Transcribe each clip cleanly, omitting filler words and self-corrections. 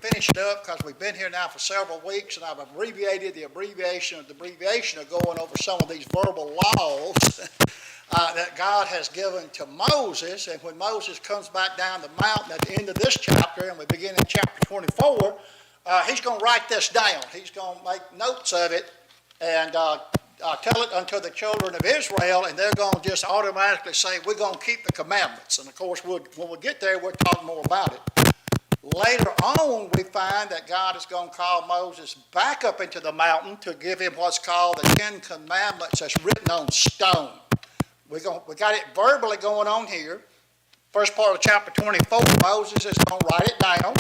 finish it up because we've been here now for several weeks, and I've abbreviated the abbreviation of going over some of these verbal laws that God has given to Moses. And when Moses comes back down the mountain at the end of this chapter, and we begin in chapter 24, he's going to write this down. He's going to make notes of it and tell it unto the children of Israel, and they're going to just automatically say, we're going to keep the commandments. And of course, when we get there, we'll talk more about it. Later on, we find that God is going to call Moses back up into the mountain to give him what's called the Ten Commandments that's written on stone. We got it verbally going on here. First part of chapter 24, Moses is going to write it down.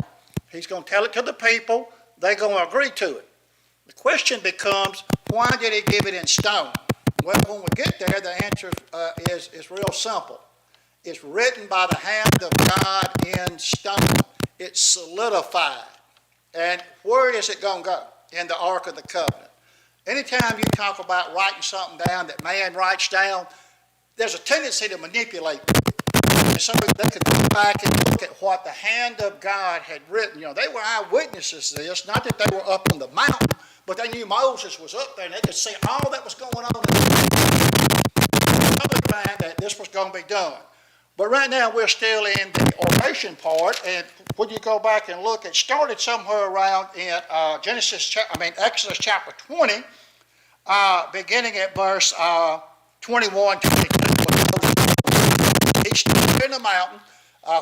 He's going to tell it to the people. They're going to agree to it. The question becomes, why did he give it in stone? Well, when we get there, the answer is real simple. It's written by the hand of God in stone. It's solidified. And where is it going to go? In the Ark of the Covenant. Anytime you talk about writing something down that man writes down, there's a tendency to manipulate it. And so they could go back and look at what the hand of God had written. You know, they were eyewitnesses to this, not that they were up on the mountain, but they knew Moses was up there and they could see all that was going on in the public mind that this was going to be done. But right now we're still in the oration part, and when you go back and look, it started somewhere around in Exodus chapter 20, beginning at verse 21, 22. He stood in the mountain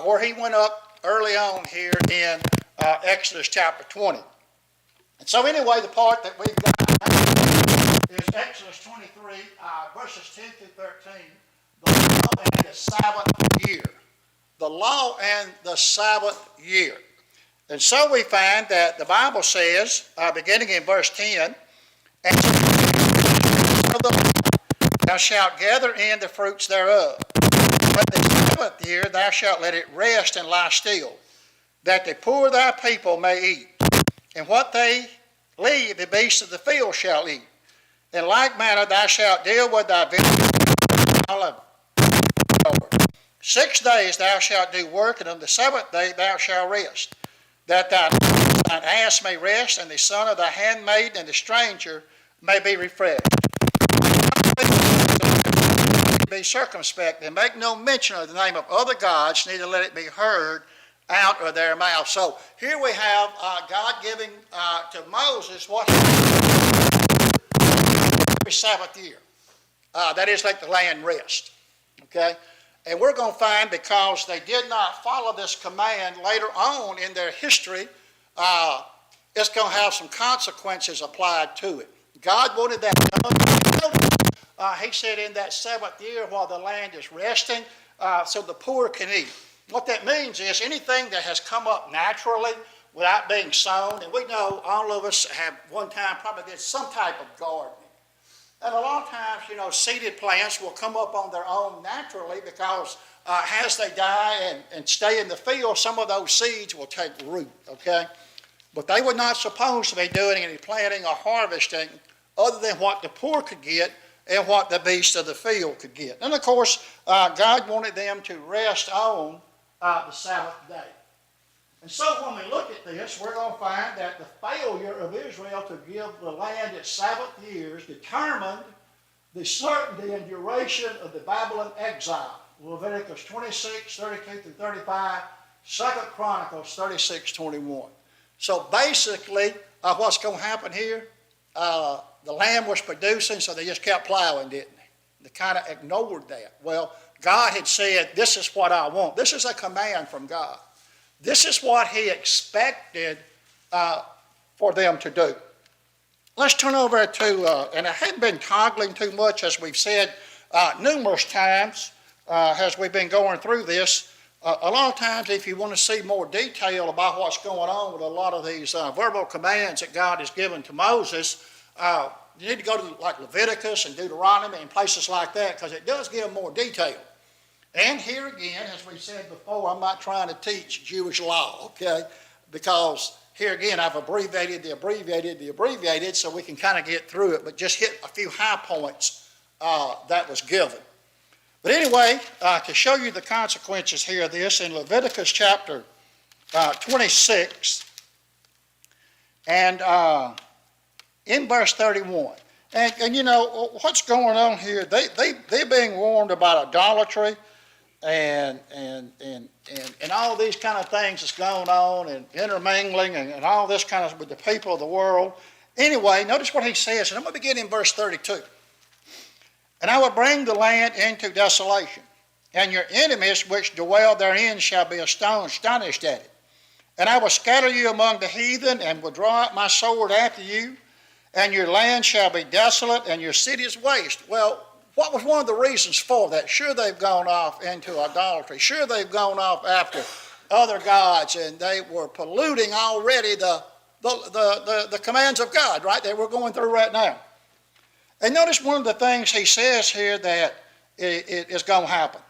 where he went up early on here in Exodus chapter 20. And so anyway, the part that we've got now is Exodus 23, verses 10 through 13. The law and the Sabbath year. The law and the Sabbath year. And so we find that the Bible says, beginning in verse 10, and thou shalt gather in the fruits thereof. But the seventh year thou shalt let it rest and lie still, that the poor thy people may eat. And what they leave, the beasts of the field shall eat. In like manner thou shalt deal with thy vineyard. 6 days thou shalt do work, and on the seventh day thou shalt rest, that thine ass may rest, and the son of thy handmaid and the stranger may be refreshed. Be circumspect, and make no mention of the name of other gods, neither let it be heard out of their mouth. So here we have God giving to Moses what every Sabbath year. That is, like the land rest. Okay? And we're going to find, because they did not follow this command later on in their history, it's going to have some consequences applied to it. God wanted that done. He said in that seventh year while the land is resting, so the poor can eat. What that means is anything that has come up naturally without being sown, and we know all of us have one time probably did some type of gardening. And a lot of times, seeded plants will come up on their own naturally because as they die and stay in the field, some of those seeds will take root, okay? But they were not supposed to be doing any planting or harvesting other than what the poor could get and what the beasts of the field could get. And of course, God wanted them to rest on the Sabbath day. And so when we look at this, we're going to find that the failure of Israel to give the land its Sabbath years determined the certainty and duration of the Babylon exile. Leviticus 26, 32 through 35, 2 Chronicles 36, 21. So basically, what's going to happen here, the land was producing, so they just kept plowing, didn't they? They kind of ignored that. Well, God had said, this is what I want. This is a command from God. This is what he expected for them to do. Let's turn over to, and I haven't been toggling too much, as we've said numerous times as we've been going through this. A lot of times, if you want to see more detail about what's going on with a lot of these verbal commands that God has given to Moses, you need to go to like Leviticus and Deuteronomy and places like that, because it does give more detail. And here again, as we said before, I'm not trying to teach Jewish law, okay? Because here again, I've abbreviated the abbreviated, so we can kind of get through it, but just hit a few high points that was given. But anyway, to show you the consequences here of this, in Leviticus chapter 26, And in verse 31, and you know, what's going on here, they're being warned about idolatry and all these kind of things that's going on, and intermingling and all this kind of with the people of the world. Anyway, notice what he says, and I'm going to begin in verse 32. And I will bring the land into desolation, and your enemies which dwell therein shall be astonished at it. And I will scatter you among the heathen, and will draw out my sword after you, and your land shall be desolate, and your cities waste. Well, what was one of the reasons for that? Sure, they've gone off into idolatry. Sure, they've gone off after other gods, and they were polluting already the commands of God, right? That we're going through right now. And notice one of the things he says here that it is going to happen.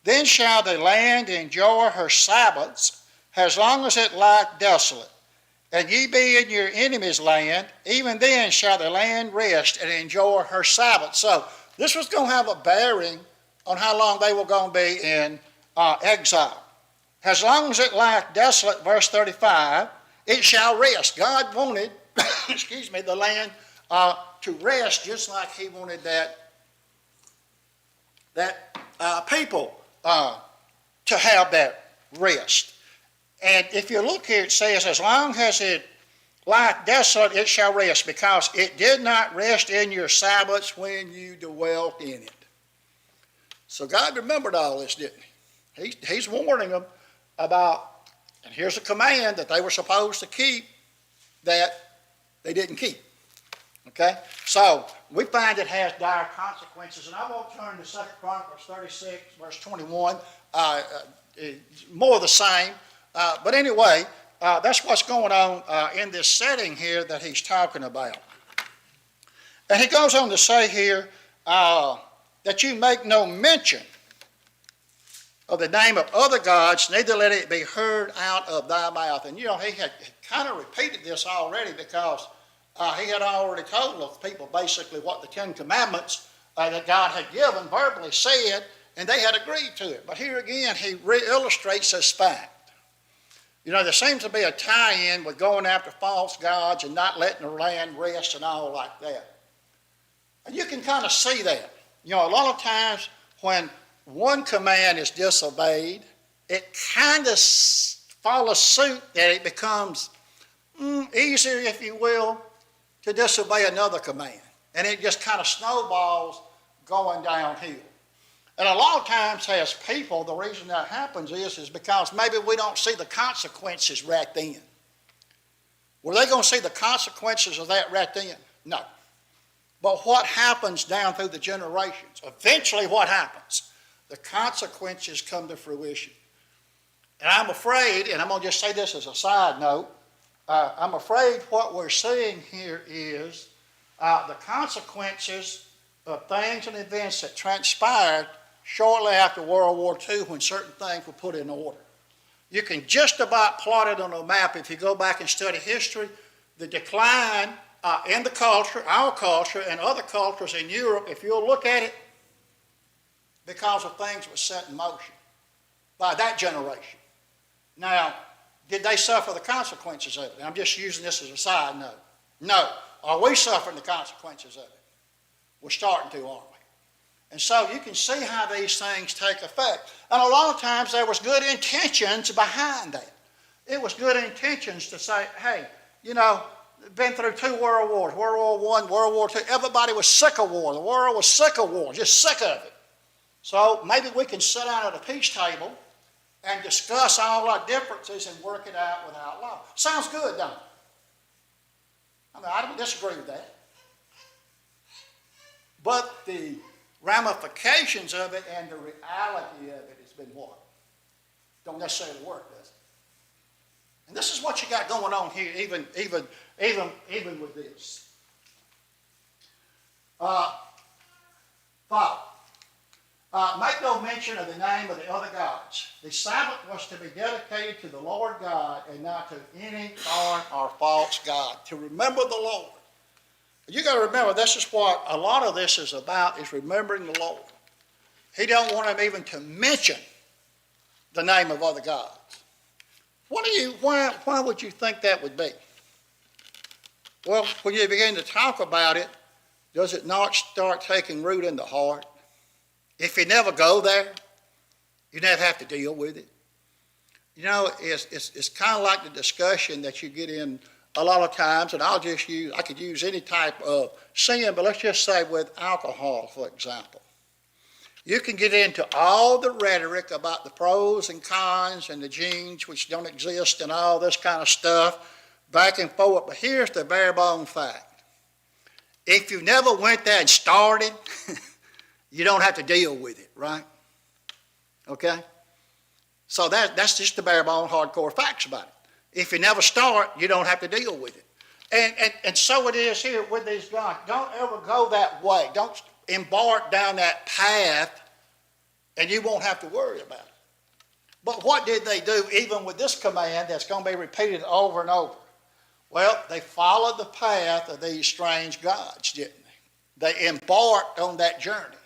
Then shall the land enjoy her Sabbaths, as long as it lie desolate. And ye be in your enemy's land, even then shall the land rest and enjoy her Sabbath. So this was going to have a bearing on how long they were going to be in exile. As long as it lieth desolate, verse 35, it shall rest. God wanted, the land to rest, just like he wanted that people to have that rest. And if you look here, it says, as long as it lieth desolate, it shall rest, because it did not rest in your Sabbaths when you dwelt in it. So God remembered all this, didn't he? He's warning them about, and here's a command that they were supposed to keep that they didn't keep. Okay? So we find it has dire consequences. And I won't turn to 2 Chronicles 36, verse 21. More of the same. But anyway, that's what's going on in this setting here that he's talking about. And he goes on to say here that you make no mention of the name of other gods, neither let it be heard out of thy mouth. And you know, he had kind of repeated this already, because he had already told the people basically what the Ten Commandments that God had given verbally said, and they had agreed to it. But here again, he illustrates this fact. You know, there seems to be a tie-in with going after false gods and not letting the land rest and all like that. And you can kind of see that. You know, a lot of times when one command is disobeyed, it kind of follows suit that it becomes easier, if you will, to disobey another command. And it just kind of snowballs going downhill. And a lot of times as people, the reason that happens is because maybe we don't see the consequences right then. Were they going to see the consequences of that right then? No. But what happens down through the generations? Eventually what happens? The consequences come to fruition. And I'm afraid, and I'm going to just say this as a side note, I'm afraid what we're seeing here is the consequences of things and events that transpired shortly after World War II, when certain things were put in order. You can just about plot it on a map if you go back and study history, the decline in the culture, our culture, and other cultures in Europe, if you'll look at it, because of things that were set in motion by that generation. Now, did they suffer the consequences of it? I'm just using this as a side note. No. Are we suffering the consequences of it? We're starting to, aren't we? And so you can see how these things take effect. And a lot of times there was good intentions behind that. It was good intentions to say, hey, you know, been through 2 world wars, World War I, World War II. Everybody was sick of war. The world was sick of war, just sick of it. So maybe we can sit down at a peace table and discuss all our differences and work it out without law. Sounds good, don't it? I mean, I don't disagree with that. But the ramifications of it and the reality of it has been what? Don't necessarily work, does it? And this is what you got going on here, even with this. Make no mention of the name of the other gods. The Sabbath was to be dedicated to the Lord God and not to any foreign or false god. To remember the Lord. You got to remember, this is what a lot of this is about, is remembering the Lord. He don't want him even to mention the name of other gods. Why would you think that would be? Well, when you begin to talk about it, does it not start taking root in the heart? If you never go there, you never have to deal with it. You know, it's kind of like the discussion that you get in a lot of times, and I could use any type of sin, but let's just say with alcohol, for example. You can get into all the rhetoric about the pros and cons and the genes which don't exist and all this kind of stuff, back and forth, but here's the bare bone fact. If you never went there and started, you don't have to deal with it, right? Okay? So that's just the bare bone hardcore facts about it. If you never start, you don't have to deal with it. And so it is here with these guys. Don't ever go that way. Don't embark down that path, and you won't have to worry about it. But what did they do even with this command that's going to be repeated over and over? Well, they followed the path of these strange gods, didn't they? They embarked on that journey.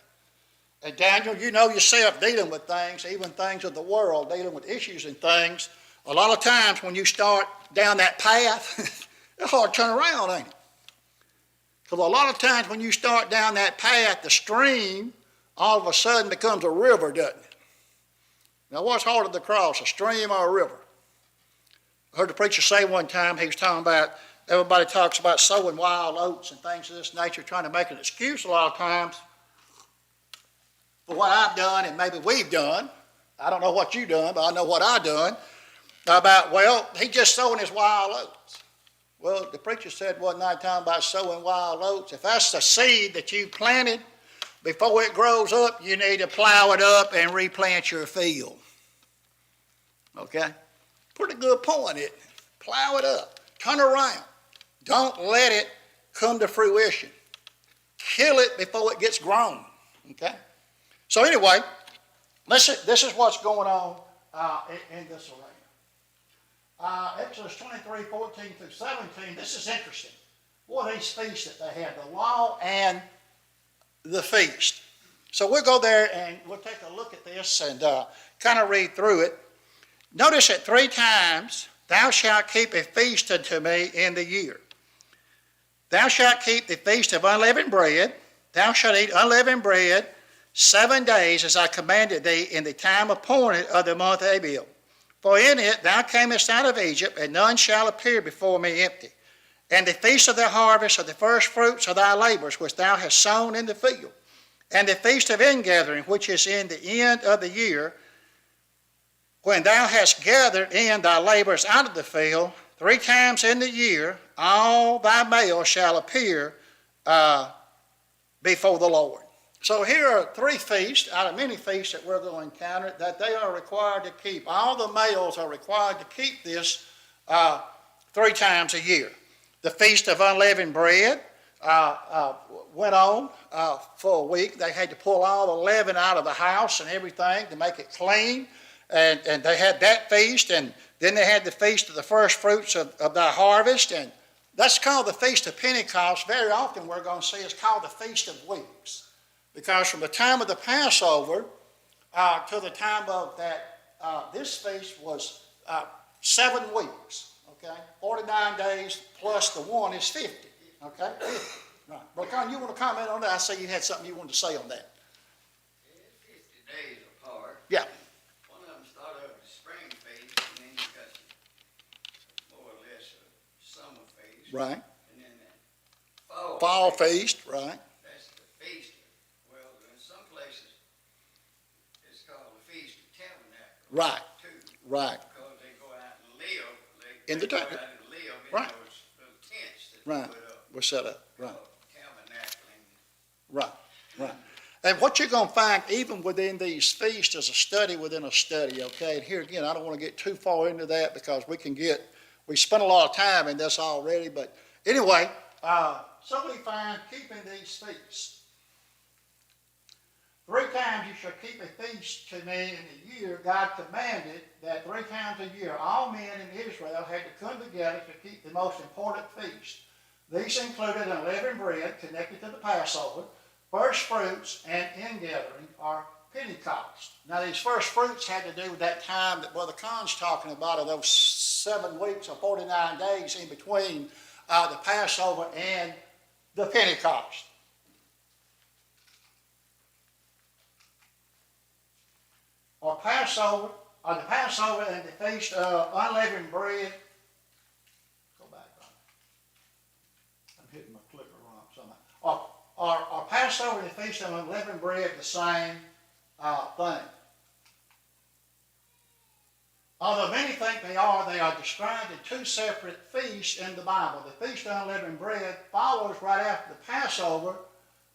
And Daniel, you know yourself dealing with things, even things of the world, dealing with issues and things. A lot of times when you start down that path, it's hard to turn around, ain't it? Because a lot of times when you start down that path, the stream all of a sudden becomes a river, doesn't it? Now what's harder to cross, a stream or a river? I heard the preacher say one time, he was talking about, everybody talks about sowing wild oats and things of this nature, trying to make an excuse a lot of times for what I've done and maybe we've done. I don't know what you've done, but I know what I've done. About, well, he just sowing his wild oats. Well, the preacher said one night talking about sowing wild oats. If that's the seed that you planted, before it grows up, you need to plow it up and replant your field. Okay? Pretty good point, isn't it? Plow it up. Turn around. Don't let it come to fruition. Kill it before it gets grown. Okay? So anyway, this is what's going on in this arena. Exodus 23, 14 through 17, this is interesting. What these feasts that they had, the law and the feast. So we'll go there and we'll take a look at this and kind of read through it. Notice that 3 times, thou shalt keep a feast unto me in the year. Thou shalt keep the feast of unleavened bread. Thou shalt eat unleavened bread 7 days as I commanded thee in the time appointed of the month Abib. For in it thou camest out of Egypt, and none shall appear before me empty. And the feast of the harvest of the first fruits of thy labors, which thou hast sown in the field. And the feast of ingathering, which is in the end of the year, when thou hast gathered in thy labors out of the field, 3 times in the year, all thy males shall appear before the Lord. So here are 3 feasts out of many feasts that we're going to encounter that they are required to keep. All the males are required to keep this 3 times a year. The Feast of Unleavened Bread went on for a week. They had to pull all the leaven out of the house and everything to make it clean. And they had that feast, and then they had the Feast of the First Fruits of thy harvest. And that's called the Feast of Pentecost. Very often we're going to see it's called the Feast of Weeks. Because from the time of the Passover to the time of that, this feast was 7 weeks, okay? 49 days plus the 1 is 50, okay? 50. Right. Brother Con, you want to comment on that? I say you had something you wanted to say on that. It's 50 days apart. Yeah. One of them started with the spring feast, and then you got more or less a summer feast. Right. And then the fall feast, right. That's the feast. Well, in some places, it's called the Feast of Tabernacles. Right. Too. Right. Because they go out and live. In the go tent. out and live in Right. those little tents that Right. they put up. We're set up. Right. Tabernacling. Right. Right. And what you're going to find, even within these feasts, is a study within a study, okay? And here again, I don't want to get too far into that because we spent a lot of time in this already. But anyway, so we find keeping these feasts. 3 times you shall keep a feast to me in the year. God commanded that 3 times a year all men in Israel had to come together to keep the most important feast. These included unleavened bread connected to the Passover, first fruits, and ingathering, or Pentecost. Now these first fruits had to do with that time that Brother Con's talking about, of those 7 weeks or 49 days in between the Passover and the Pentecost. Or the Passover and the Feast of Unleavened Bread. Go back on it. I'm hitting my clicker wrong somehow. Or Passover and the Feast of Unleavened Bread, the same thing. Although many think they are described in two separate feasts in the Bible. The Feast of Unleavened Bread follows right after the Passover,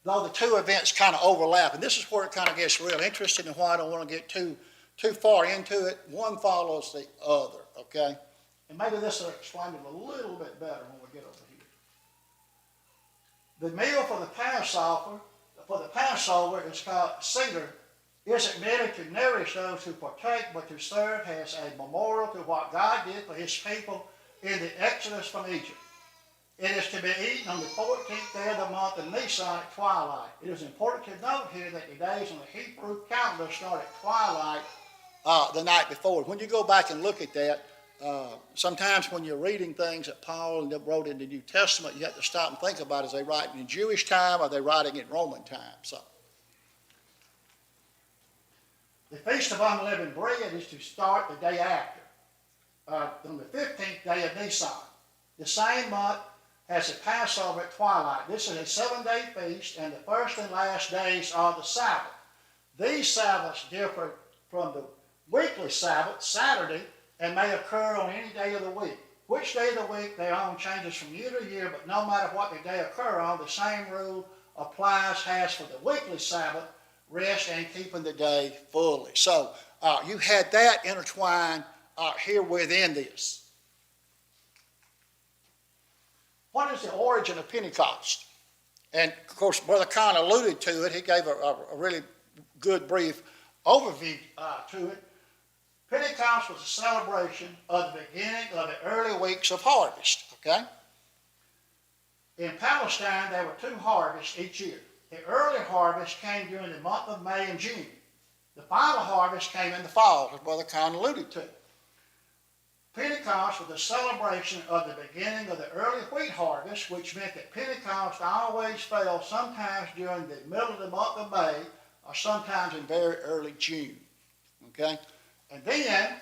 though the two events kind of overlap. And this is where it kind of gets real interesting and why I don't want to get too far into it. One follows the other, okay? And maybe this will explain it a little bit better when we get over here. The meal for the Passover is called Seder. Is admitted to nourish those who partake, but to serve as a memorial to what God did for his people in the Exodus from Egypt. It is to be eaten on the 14th day of the month of Nisan at twilight. It is important to note here that the days on the Hebrew calendar start at twilight the night before. When you go back and look at that, sometimes when you're reading things that Paul wrote in the New Testament, you have to stop and think about, is they writing in Jewish time or are they writing in Roman time? So, the Feast of Unleavened Bread is to start the day after, on the 15th day of Nisan. The same month as the Passover at twilight. This is a 7-day feast, and the first and last days are the Sabbath. These Sabbaths differ from the weekly Sabbath, Saturday, and may occur on any day of the week. Which day of the week they are on changes from year to year, but no matter what the day occur on, the same rule applies as for the weekly Sabbath, rest and keeping the day fully. So you had that intertwined here within this. What is the origin of Pentecost? And of course, Brother Kahn alluded to it. He gave a really good brief overview to it. Pentecost was a celebration of the beginning of the early weeks of harvest. Okay? In Palestine, there were 2 harvests each year. The early harvest came during the month of May and June. The final harvest came in the fall, as Brother Kahn alluded to. Pentecost was a celebration of the beginning of the early wheat harvest, which meant that Pentecost always fell sometimes during the middle of the month of May or sometimes in very early June. Okay? And then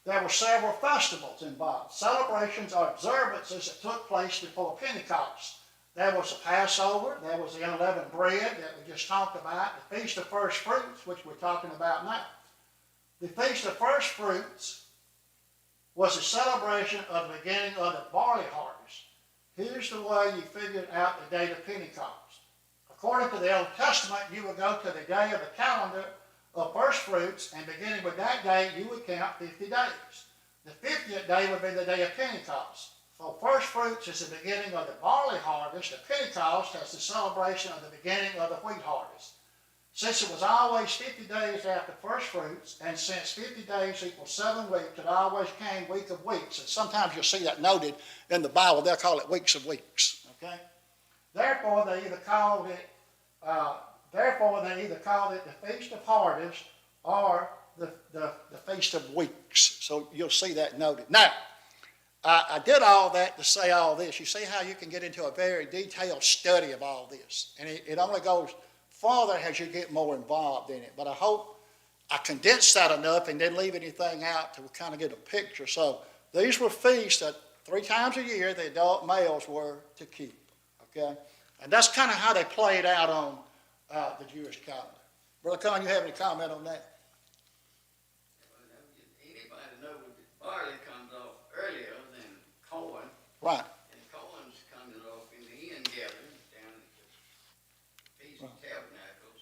there were several festivals involved, celebrations or observances that took place before Pentecost. There was the Passover, there was the unleavened bread that we just talked about, the Feast of First Fruits, which we're talking about now. The Feast of First Fruits was a celebration of the beginning of the barley harvest. Here's the way you figured out the date of Pentecost. According to the Old Testament, you would go to the day of the calendar of first fruits, and beginning with that day, you would count 50 days. The 50th day would be the day of Pentecost. So first fruits is the beginning of the barley harvest. The Pentecost is the celebration of the beginning of the wheat harvest. Since it was always 50 days after first fruits, and since 50 days equals 7 weeks, it always came week of weeks. And sometimes you'll see that noted in the Bible. They'll call it weeks of weeks. Okay? Therefore, they either called it the Feast of Harvest or the Feast of Weeks. So you'll see that noted. Now, I did all that to say all this. You see how you can get into a very detailed study of all this. And it only goes farther as you get more involved in it. But I hope I condensed that enough and didn't leave anything out to kind of get a picture. So these were feasts that 3 times a year the adult males were to keep. Okay? And that's kind of how they played out on the Jewish calendar. Brother Kahn, you have any comment on that? Anybody know that barley comes off earlier than corn. Right. And corn's coming off in the end gathering down at the Feast of Tabernacles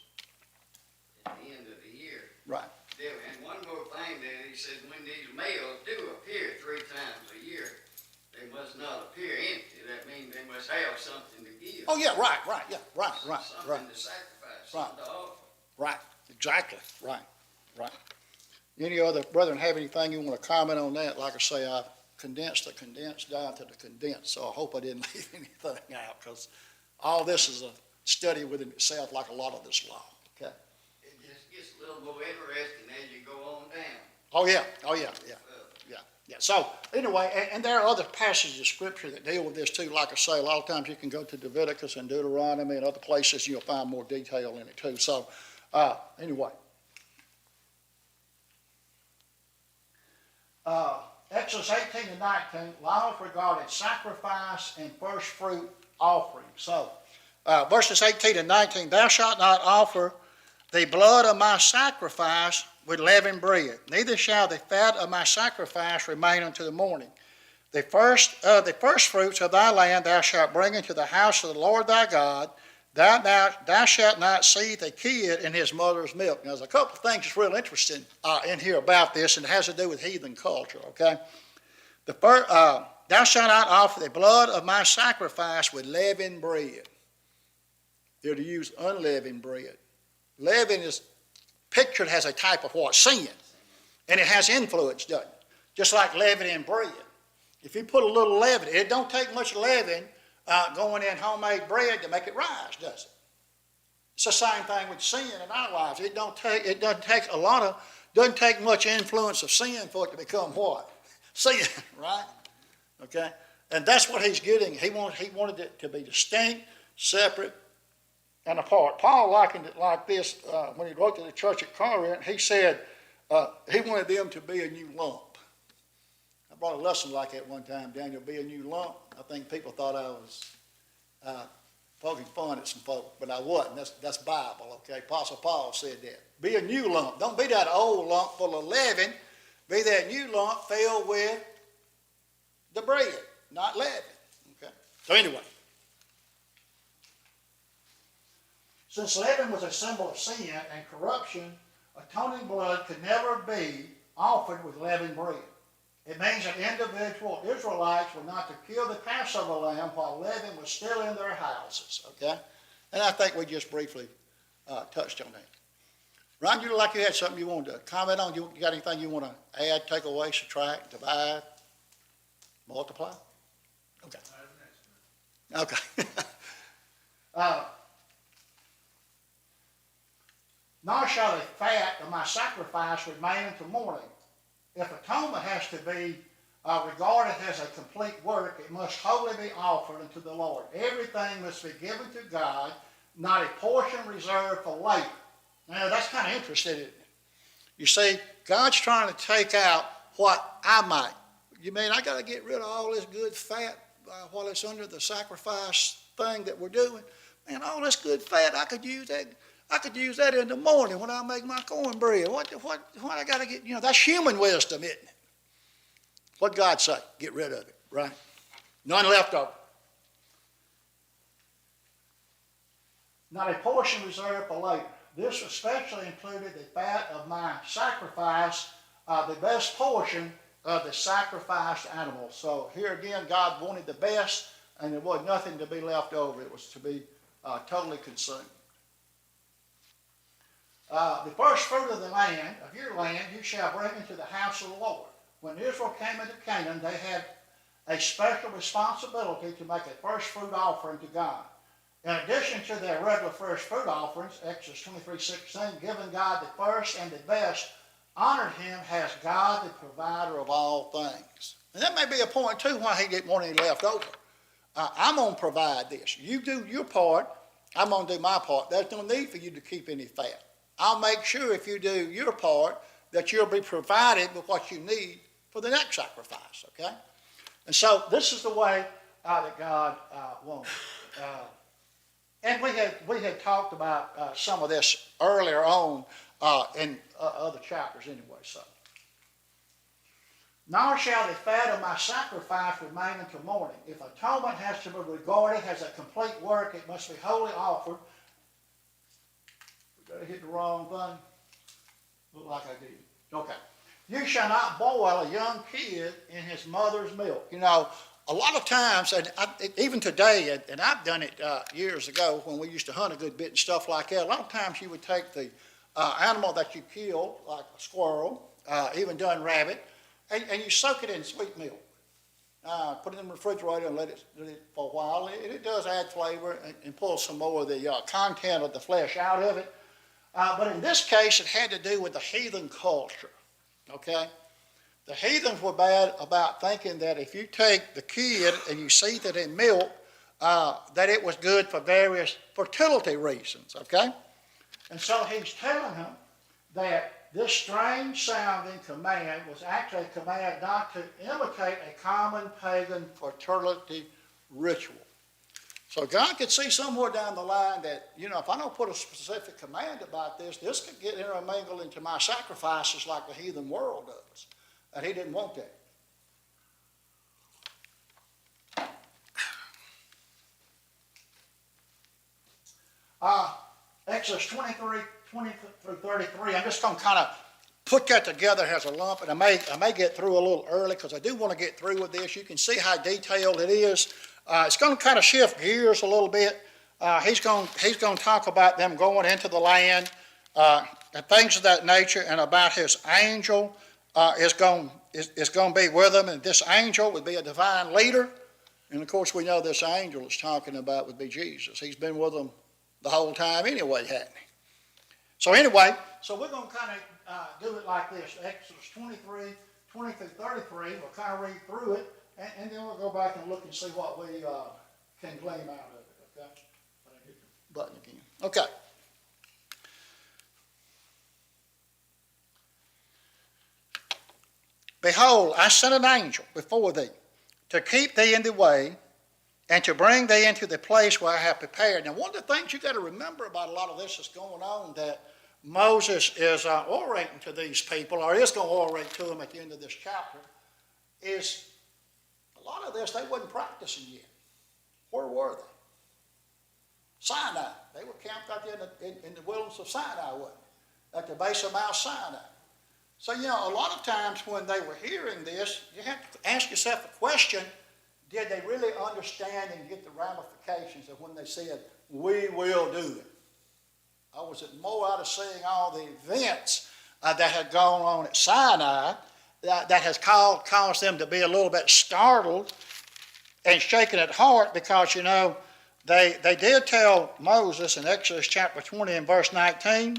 at the end of the year. Right. And one more thing that he said, when these males do appear 3 times a year, they must not appear empty. That means they must have something to give. Oh, yeah, right, yeah, right. Something to sacrifice, something to offer. Right, exactly, right. Any other brethren have anything you want to comment on that? Like I say, I condensed the condensed down to the condensed, so I hope I didn't leave anything out, because all this is a study within itself, like a lot of this law. Okay. It just gets a little more interesting as you go on down. Oh, yeah. Yeah, so anyway, and there are other passages of Scripture that deal with this too. Like I say, a lot of times you can go to Leviticus and Deuteronomy and other places, you'll find more detail in it too. So anyway. Exodus 18 and 19, laws regarding sacrifice and first fruit offering. So verses 18 and 19, thou shalt not offer the blood of my sacrifice with leavened bread, neither shall the fat of my sacrifice remain unto the morning. The first fruits of thy land thou shalt bring into the house of the Lord thy God. Thou shalt not seethe a kid in his mother's milk. Now, there's a couple of things that's real interesting in here about this, and it has to do with heathen culture, okay? Thou shalt not offer the blood of my sacrifice with leavened bread. They're to use unleavened bread. Leaven is pictured as a type of what? Sin. And it has influence, doesn't it? Just like leaven in bread. If you put a little leaven, it don't take much leaven going in homemade bread to make it rise, does it? It's the same thing with sin in our lives. It doesn't take much influence of sin for it to become what? Sin, right? Okay? And that's what he's getting. He wanted it to be distinct, separate, and apart. Paul likened it like this when he wrote to the church at Corinth. He said he wanted them to be a new lump. I brought a lesson like that one time, Daniel, be a new lump. I think people thought I was poking fun at some folk, but I wasn't. That's Bible, okay? Apostle Paul said that. Be a new lump. Don't be that old lump full of leaven. Be that new lump filled with the bread, not leaven, okay? So anyway. Since leaven was a symbol of sin and corruption, atoning blood could never be offered with leavened bread. It means that individual Israelites were not to kill the Passover lamb while leaven was still in their houses, okay? And I think we just briefly touched on that. Ron, you look like you had something you wanted to comment on. You got anything you want to add, take away, subtract, divide, multiply? Okay. Okay. Nor shall the fat of my sacrifice remain until morning. If atonement has to be regarded as a complete work, it must wholly be offered unto the Lord. Everything must be given to God, not a portion reserved for later. Now, that's kind of interesting, isn't it? You see, God's trying to take out what I might. You mean I got to get rid of all this good fat while it's under the sacrifice thing that we're doing? Man, all this good fat, I could use that. I could use that in the morning when I make my cornbread. What I got to get, that's human wisdom, isn't it? What God say? Get rid of it, right? None left over. Not a portion reserved for later. This especially included the fat of my sacrifice, the best portion of the sacrificed animal. So here again, God wanted the best, and there was nothing to be left over. It was to be totally consumed. The first fruit of the land, of your land, you shall bring into the house of the Lord. When Israel came into Canaan, they had a special responsibility to make a first fruit offering to God. In addition to their regular first fruit offerings, Exodus 23:16, giving God the first and the best, honored him as God the provider of all things. And that may be a point too why he didn't want any left over. I'm going to provide this. You do your part, I'm going to do my part. There's no need for you to keep any fat. I'll make sure if you do your part that you'll be provided with what you need for the next sacrifice, okay? And so this is the way that God wanted. And we had talked about some of this earlier on in other chapters anyway. So, nor shall the fat of my sacrifice remain until morning. If atonement has to be regarded as a complete work, it must be wholly offered. Did I hit the wrong thing? Looked like I did. Okay. You shall not boil a young kid in his mother's milk. A lot of times, and even today, and I've done it years ago when we used to hunt a good bit and stuff like that, a lot of times you would take the animal that you killed, like a squirrel, even done rabbit, and you soak it in sweet milk. Put it in the refrigerator and let it for a while. It does add flavor and pull some more of the content of the flesh out of it. But in this case, it had to do with the heathen culture, okay? The heathens were bad about thinking that if you take the kid and you seethe it in milk, that it was good for various fertility reasons, okay? And so he's telling them that this strange sounding command was actually a command not to imitate a common pagan fertility ritual. So God could see somewhere down the line that, if I don't put a specific command about this, this could get intermingled into my sacrifices like the heathen world does. And he didn't want that. Exodus 23, 20 through 33, I'm just going to kind of put that together as a lump, and I may get through a little early because I do want to get through with this. You can see how detailed it is. It's going to kind of shift gears a little bit. He's going to talk about them going into the land and things of that nature, and about his angel is going to be with them, and this angel would be a divine leader. And of course, we know this angel it's talking about would be Jesus. He's been with them the whole time anyway, hadn't he? So anyway, we're going to kind of do it like this. Exodus 23, 20 through 33, we'll kind of read through it, and then we'll go back and look and see what we can glean out of it, okay? Hit the button again. Okay. Behold, I sent an angel before thee to keep thee in the way and to bring thee into the place where I have prepared. Now, one of the things you got to remember about a lot of this that's going on, that Moses is orating to these people, or is going to orate to them at the end of this chapter, is a lot of this they wasn't practicing yet. Where were they? Sinai. They were camped out there in the wilderness of Sinai, wasn't they? At the base of Mount Sinai. So, a lot of times when they were hearing this, you have to ask yourself a question: did they really understand and get the ramifications of when they said, "We will do it"? Or was it more out of seeing all the events that had gone on at Sinai that has caused them to be a little bit startled and shaken at heart? Because, they did tell Moses in Exodus chapter 20 and verse 19,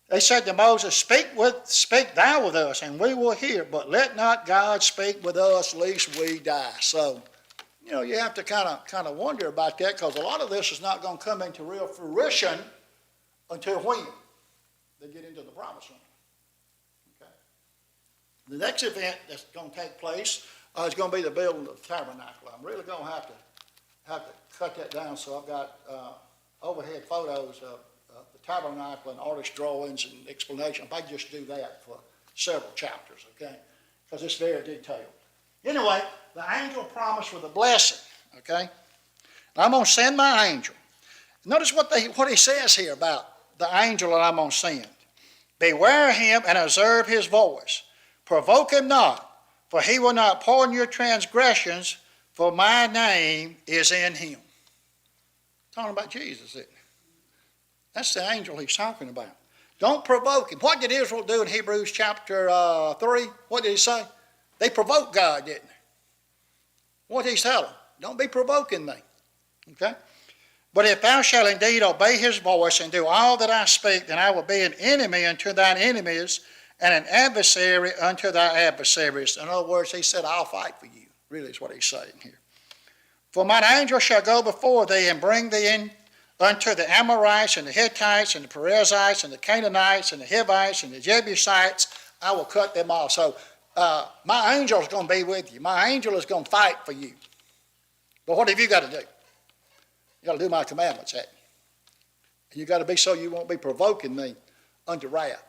they said to Moses, Speak thou with us, and we will hear, but let not God speak with us, lest we die. So, you have to kind of wonder about that, because a lot of this is not going to come into real fruition until when they get into the promised land. Okay. The next event that's going to take place is going to be the building of the tabernacle. I'm really going to have to cut that down, so I've got overhead photos of the tabernacle and artist drawings and explanation. If I just do that for several chapters, okay? Because it's very detailed. Anyway, the angel promised with a blessing, okay? And I'm going to send my angel. Notice what he says here about the angel that I'm going to send. Beware him and observe his voice. Provoke him not, for he will not pardon your transgressions, for my name is in him. Talking about Jesus, isn't it? That's the angel he's talking about. Don't provoke him. What did Israel do in Hebrews chapter 3? What did he say? They provoked God, didn't they? What did he tell them? Don't be provoking me. Okay? But if thou shalt indeed obey his voice and do all that I speak, then I will be an enemy unto thine enemies and an adversary unto thy adversaries. In other words, he said, I'll fight for you. Really is what he's saying here. For mine angel shall go before thee and bring thee in unto the Amorites and the Hittites and the Perizzites and the Canaanites and the Hivites and the Jebusites. I will cut them off. So my angel is going to be with you. My angel is going to fight for you. But what have you got to do? You got to do my commandments, haven't you? You got to be so you won't be provoking me unto wrath.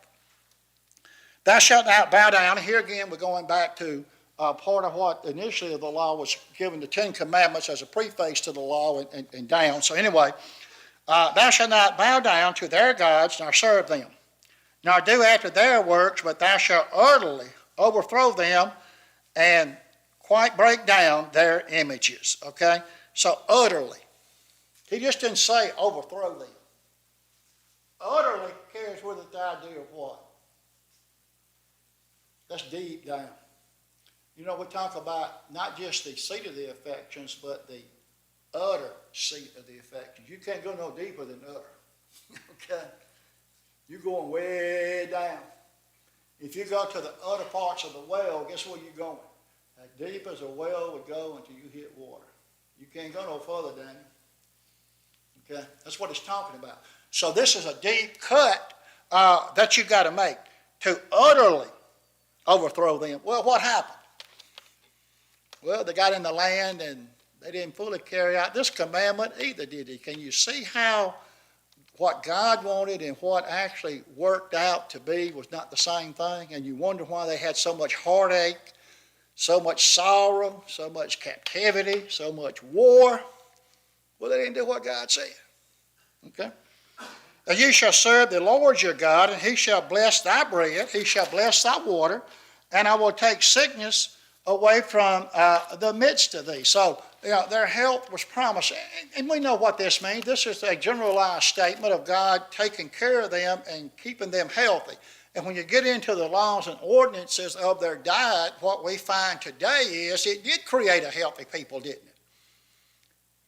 Thou shalt not bow down. Here again, we're going back to part of what initially the law was given, the Ten Commandments as a preface to the law and down. So anyway, thou shalt not bow down to their gods, nor serve them, nor do after their works, but thou shalt utterly overthrow them and quite break down their images. Okay? So utterly. He just didn't say overthrow them. Utterly carries with it the idea of what? That's deep down. We talk about not just the seat of the affections, but the utter seat of the affections. You can't go no deeper than utter. Okay? You're going way down. If you go to the other parts of the well, guess where you're going? As deep as a well would go until you hit water. You can't go no further, Daniel. Okay? That's what it's talking about. So this is a deep cut that you got to make to utterly overthrow them. Well, what happened? Well, they got in the land and they didn't fully carry out this commandment either, did they? Can you see how what God wanted and what actually worked out to be was not the same thing? And you wonder why they had so much heartache, so much sorrow, so much captivity, so much war. Well, they didn't do what God said. Okay? And you shall serve the Lord your God, and he shall bless thy bread, he shall bless thy water, and I will take sickness away from the midst of thee. So, their health was promised. And we know what this means. This is a generalized statement of God taking care of them and keeping them healthy. And when you get into the laws and ordinances of their diet, what we find today is it did create a healthy people, didn't it?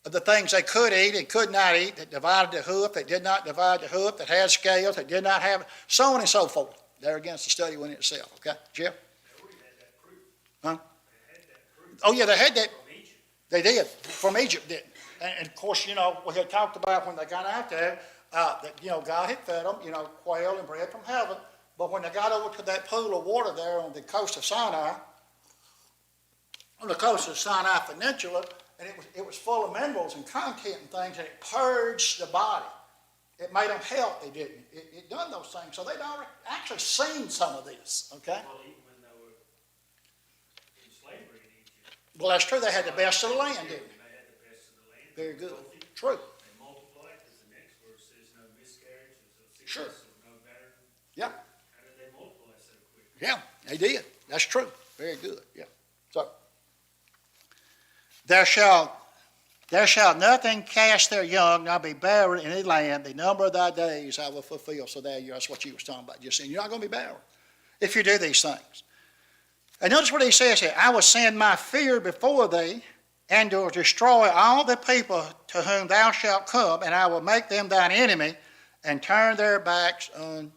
Of the things they could eat and could not eat, that divided the hoof, that did not divide the hoof, that had scales, that did not have, so on and so forth. There against the study within itself. Okay, Jeff? Huh? Oh, yeah, they had that. They did, from Egypt, didn't. And of course, we had talked about when they got out there, that, God had fed them, quail and bread from heaven. But when they got over to that pool of water there on the coast of Sinai, on the coast of Sinai Peninsula, and it was full of minerals and content and things, and it purged the body. It made them healthy, didn't it? It done those things. So they'd already actually seen some of this, okay? Well, even when they were in slavery in Egypt. Well, that's true. They had the best of the land, didn't they? They had the best of the land. Very good. Healthy. True. They multiplied, as the next verse says, no miscarriages of sickness, Sure. no barren. Yeah. How did they multiply so quick? Yeah, they did. That's true. Very good. Yeah. So, there shall nothing cast their young, nor be barren in any land. The number of thy days I will fulfill. So that's what you was talking about. Just saying, you're not going to be barren if you do these things. And notice what he says here. I will send my fear before thee, and will destroy all the people to whom thou shalt come, and I will make them thine enemy, and turn their backs on.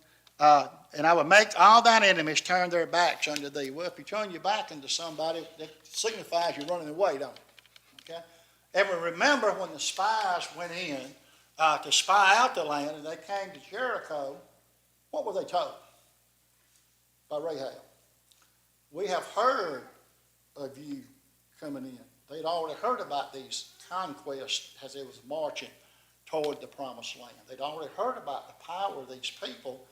And I will make all thine enemies turn their backs unto thee. Well, if you turn your back into somebody, that signifies you're running away, don't it? Okay. And we remember when the spies went in to spy out the land, and they came to Jericho, what were they told by Rahab? We have heard of you coming in. They'd already heard about these conquests as they was marching toward the promised land. They'd already heard about the power of these people,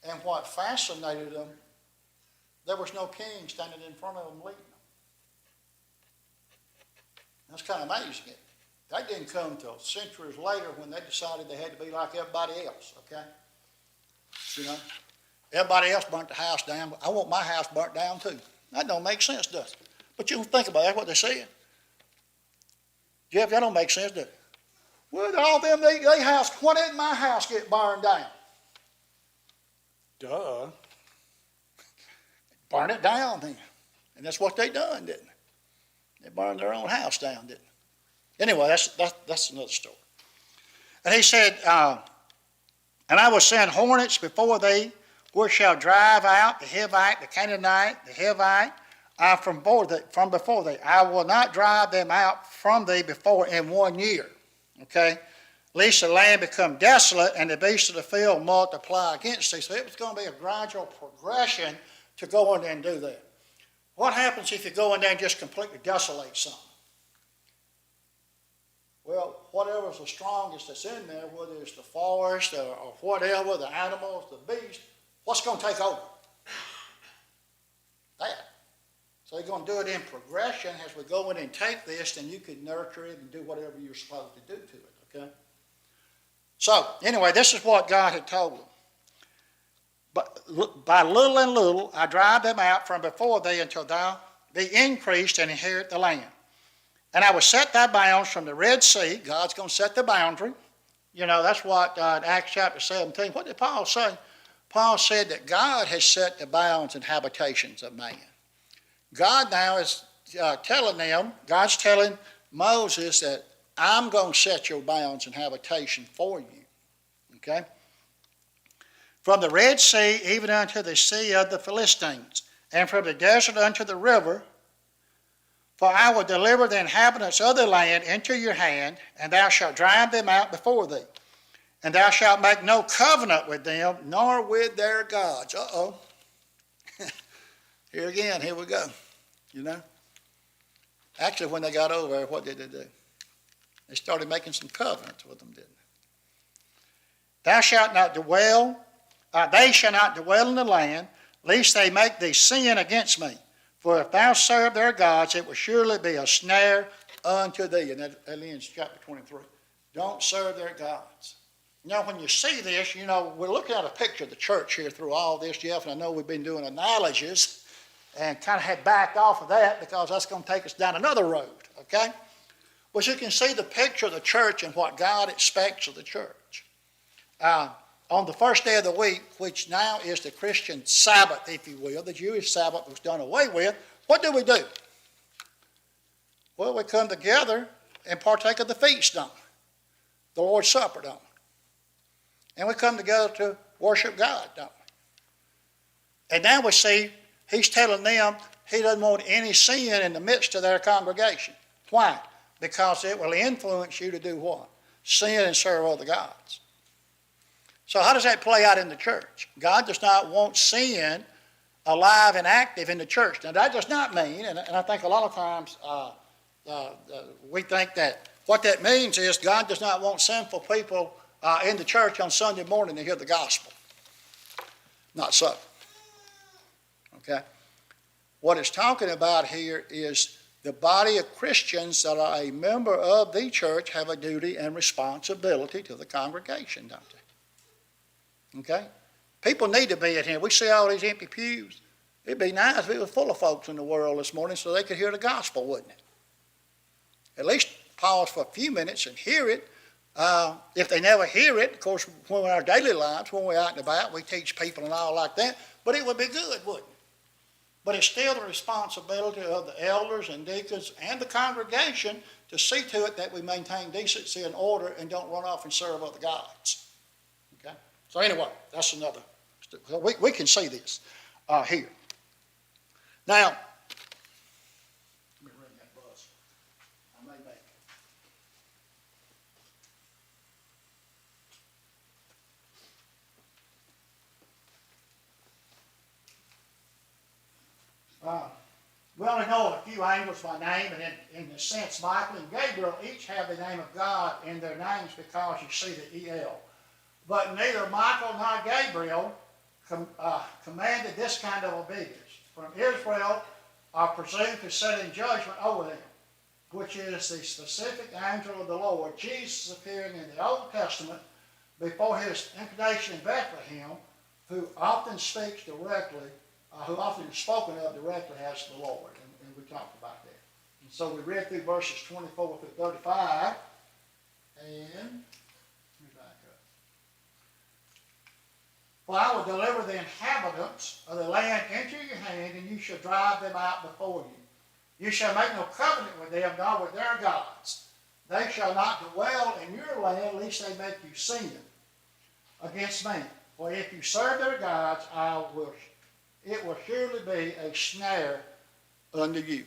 and what fascinated them, there was no king standing in front of them leading them. That's kind of amazing. That didn't come until centuries later when they decided they had to be like everybody else, okay? Everybody else burnt the house down. I want my house burnt down too. That don't make sense, does it? But you think about it, that's what they said. Jeff, that don't make sense, does it? Well, all them, they house, why didn't my house get burned down? Duh. Burn it down then. And that's what they done, didn't they? They burned their own house down, didn't they? Anyway, that's another story. And he said, and I will send hornets before thee, which shall drive out the Hivite, the Canaanite, the Hivite, from before thee. I will not drive them out from thee before in 1 year. Okay? Lest the land become desolate and the beasts of the field multiply against thee. So it was going to be a gradual progression to go in there and do that. What happens if you go in there and just completely desolate something? Well, whatever's the strongest that's in there, whether it's the forest or whatever, the animals, the beast, what's going to take over? That. So you're going to do it in progression. As we go in and take this, then you can nurture it and do whatever you're supposed to do to it, okay? So, anyway, this is what God had told them. But by little and little, I drive them out from before thee until thou be increased and inherit the land. And I will set thy bounds from the Red Sea. God's going to set the boundary. That's what in Acts chapter 17. What did Paul say? Paul said that God has set the bounds and habitations of man. God now is God's telling Moses that I'm going to set your bounds and habitation for you. Okay? from the Red Sea even unto the sea of the Philistines, and from the desert unto the river. For I will deliver the inhabitants of the land into your hand, and thou shalt drive them out before thee. And thou shalt make no covenant with them, nor with their gods. Uh-oh. Here again, here we go. You know? Actually, when they got over there, what did they do? They started making some covenants with them, didn't they? Thou shalt not dwell, they shall not dwell in the land, lest they make thee sin against me. For if thou serve their gods, it will surely be a snare unto thee. And that ends chapter 23. Don't serve their gods. You know, when you see this, you know, we're looking at a picture of the church here through all this, Jeff, and I know we've been doing analogies and kind of had backed off of that because that's going to take us down another road, okay? Well, you can see the picture of the church and what God expects of the church. On the first day of the week, which now is the Christian Sabbath, if you will, the Jewish Sabbath was done away with, what do? Well, we come together and partake of the feast, don't we? The Lord's Supper, don't we? And we come together to worship God, don't we? And now we see he's telling them he doesn't want any sin in the midst of their congregation. Why? Because it will influence you to do what? Sin and serve other gods. So how does that play out in the church? God does not want sin alive and active in the church. Now that does not mean, and I think a lot of times we think that what that means is God does not want sinful people in the church on Sunday morning to hear the gospel. Not so. Okay? What it's talking about here is the body of Christians that are a member of the church have a duty and responsibility to the congregation, don't they? Okay? People need to be in here. We see all these empty pews. It'd be nice if it was full of folks in the world this morning so they could hear the gospel, wouldn't it? At least pause for a few minutes and hear it. If they never hear it, of course, when we're in our daily lives, when we're out and about, we teach people and all like that. But it would be good, wouldn't it? But it's still the responsibility of the elders and deacons and the congregation to see to it that we maintain decency and order and don't run off and serve other gods. Okay? So anyway, that's another. We can see this here. Now, let me ring that buzz. I may make it. We only know a few angels by name, and in a sense, Michael and Gabriel each have the name of God in their names because you see the EL. But neither Michael nor Gabriel commanded this kind of obedience. From Israel are presumed to sit in judgment over them, which is the specific angel of the Lord, Jesus appearing in the Old Testament before his incarnation in Bethlehem, who often speaks directly, who often is spoken of directly as the Lord, and we talked about that. And so we read through verses 24 through 35, and let me back up. For I will deliver the inhabitants of the land into your hand, and you shall drive them out before you. You shall make no covenant with them, nor with their gods. They shall not dwell in your land, lest they make you sin against me. For if you serve their gods, it will surely be a snare unto you.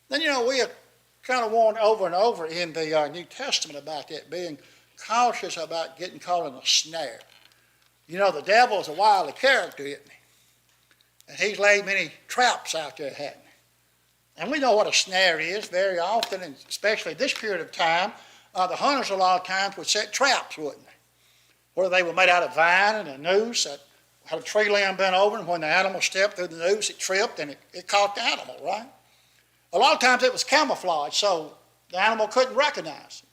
Then, you know, we have kind of warned over and over in the New Testament about that, being cautious about getting caught in a snare. You know, the devil is a wily character, isn't he? And he's laid many traps out there, hasn't he? And we know what a snare is very often, and especially this period of time. The hunters a lot of times would set traps, wouldn't they? Where they were made out of vine and a noose that had a tree limb bent over, and when the animal stepped through the noose, it tripped and it caught the animal, right? A lot of times it was camouflage, so the animal couldn't recognize it.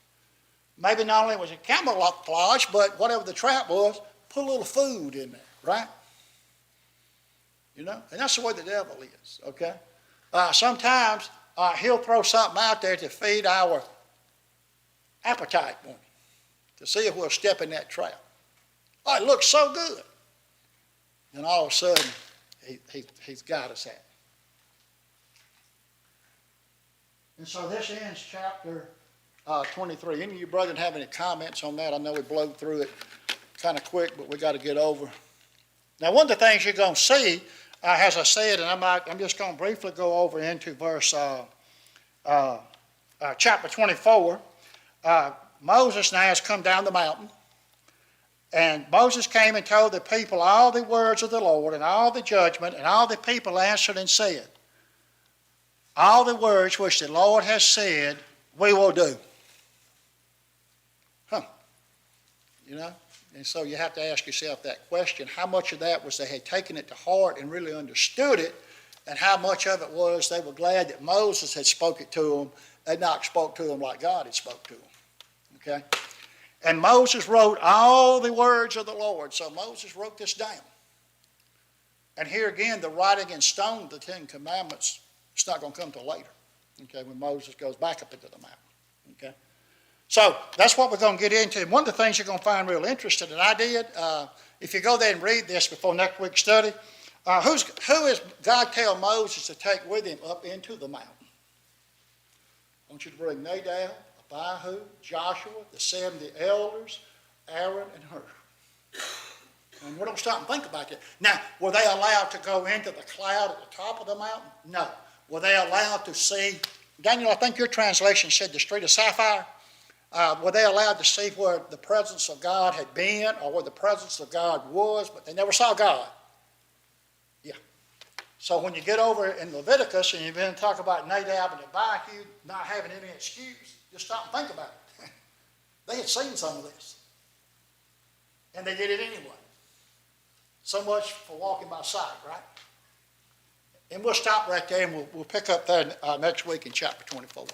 Maybe not only was it camouflage, but whatever the trap was, put a little food in there, right? You know, and that's the way the devil is, okay? Sometimes he'll throw something out there to feed our appetite, won't he? To see if we'll step in that trap. Oh, it looks so good. And all of a sudden, he's got us at it. And so this ends chapter 23. Any of you brethren have any comments on that? I know we blowed through it kind of quick, but we got to get over Now, one of the things you're going to see, as I said, and I'm just going to briefly go over into verse chapter 24. Moses now has come down the mountain, and Moses came and told the people all the words of the Lord and all the judgment, and all the people answered and said, all the words which the Lord has said, we will do. You know? And so you have to ask yourself that question. How much of that was they had taken it to heart and really understood it, and how much of it was they were glad that Moses had spoke it to them and not spoke to them like God had spoke to them. Okay? And Moses wrote all the words of the Lord. So Moses wrote this down. And here again, the writing in stone of the Ten Commandments, it's not going to come till later. Okay, when Moses goes back up into the mountain. Okay? So that's what we're going to get into. And one of the things you're going to find real interesting, and I did, if you go there and read this before next week's study, who is God tell Moses to take with him up into the mountain? I want you to bring Nadab, Abihu, Joshua, the 70 elders, Aaron, and Hur. And we don't stop and think about that. Now, were they allowed to go into the cloud at the top of the mountain? No. Were they allowed to see, Daniel, I think your translation said the street of sapphire. Were they allowed to see where the presence of God had been or where the presence of God was, but they never saw God? Yeah. So when you get over in Leviticus and you begin to talk about Nadab and Abihu not having any excuse, just stop and think about it. They had seen some of this. And they did it anyway. So much for walking by sight, right? And we'll stop right there and we'll pick up there next week in chapter 24.